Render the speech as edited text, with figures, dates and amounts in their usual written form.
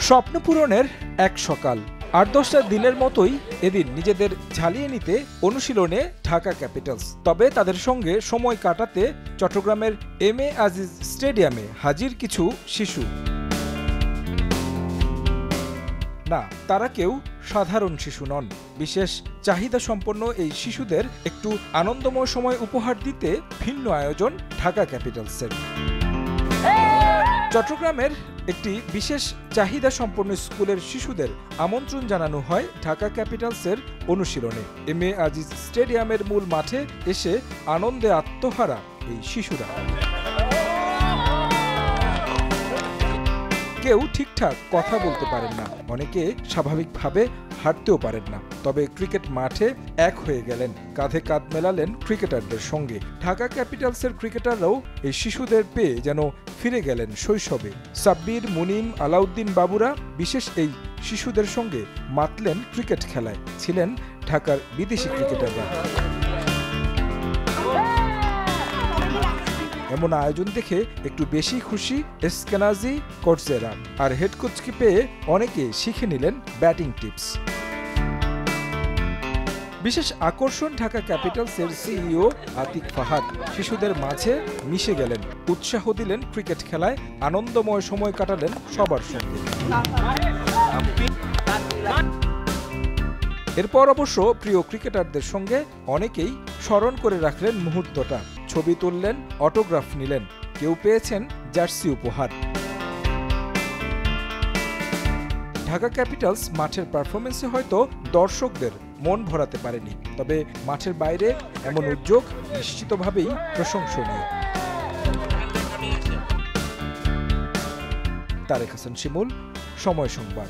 স্বপ্ন পূরণের এক সকাল। ৮-১০টা দিনের মতোই এদিন নিজেদের ঝালিয়ে নিতে অনুশীলনে ঢাকা ক্যাপিটালস। তবে তাদের সঙ্গে সময় কাটাতে চট্টগ্রামের এম.এ. আজিজ স্টেডিয়ামে হাজির কিছু শিশু। না, তারা কেউ সাধারণ শিশু নন। বিশেষ চাহিদা সম্পন্ন এই শিশুদের একটু আনন্দময় সময় উপহার দিতে ভিন্ন আয়োজন ঢাকা ক্যাপিটালসের। চট্টগ্রামের একটি বিশেষ চাহিদা সম্পন্ন স্কুলের শিশুদের আমন্ত্রণ জানানো হয় ঢাকা ক্যাপিটালসের অনুশীলনে। এম.এ. আজিজ স্টেডিয়ামের মূল মাঠে এসে আনন্দে আত্মহারা এই শিশুরা। কেউ ঠিকঠাক কথা বলতে পারেন না, অনেকে স্বাভাবিকভাবে হাঁটতেও পারেন না। তবে ক্রিকেট মাঠে এক হয়ে গেলেন, কাঁধে কাঁধ মেলালেন ক্রিকেটারদের সঙ্গে। ঢাকা ক্যাপিটালসের ক্রিকেটাররাও এই শিশুদের পেয়ে যেন ফিরে গেলেন শৈশবে। সাব্বির, মুনিম, আলাউদ্দিন বাবুরা বিশেষ এই শিশুদের সঙ্গে মাতলেন ক্রিকেট খেলায়। ছিলেন ঢাকার বিদেশি ক্রিকেটাররা। এমন আয়োজন দেখে একটু বেশি খুশি এসকেনাজি কোর্সেরা। আর হেড কোচকে পেয়ে অনেকে শিখে নিলেন ব্যাটিং টিপস। বিশেষ আকর্ষণ ঢাকা ক্যাপিটালসের সিইও আতিক ফাহাদ। শিশুদের মাঝে মিশে গেলেন, উৎসাহ দিলেন ক্রিকেট খেলায়, আনন্দময় সময় কাটালেন সবার সঙ্গে। এরপর অবশ্য প্রিয় ক্রিকেটারদের সঙ্গে অনেকেই স্মরণ করে রাখলেন মুহূর্তটা। ছবি তুললেন, অটোগ্রাফ নিলেন, কেউ পেয়েছেন জার্সি উপহার। ঢাকা ক্যাপিটালস মাঠের পারফরমেন্সে হয়তো দর্শকদের মন ভরাতে পারেনি, তবে মাঠের বাইরে এমন উদ্যোগ নিশ্চিতভাবেই প্রশংসনীয়। তারেক হাসান শিমুল, সময় সংবাদ।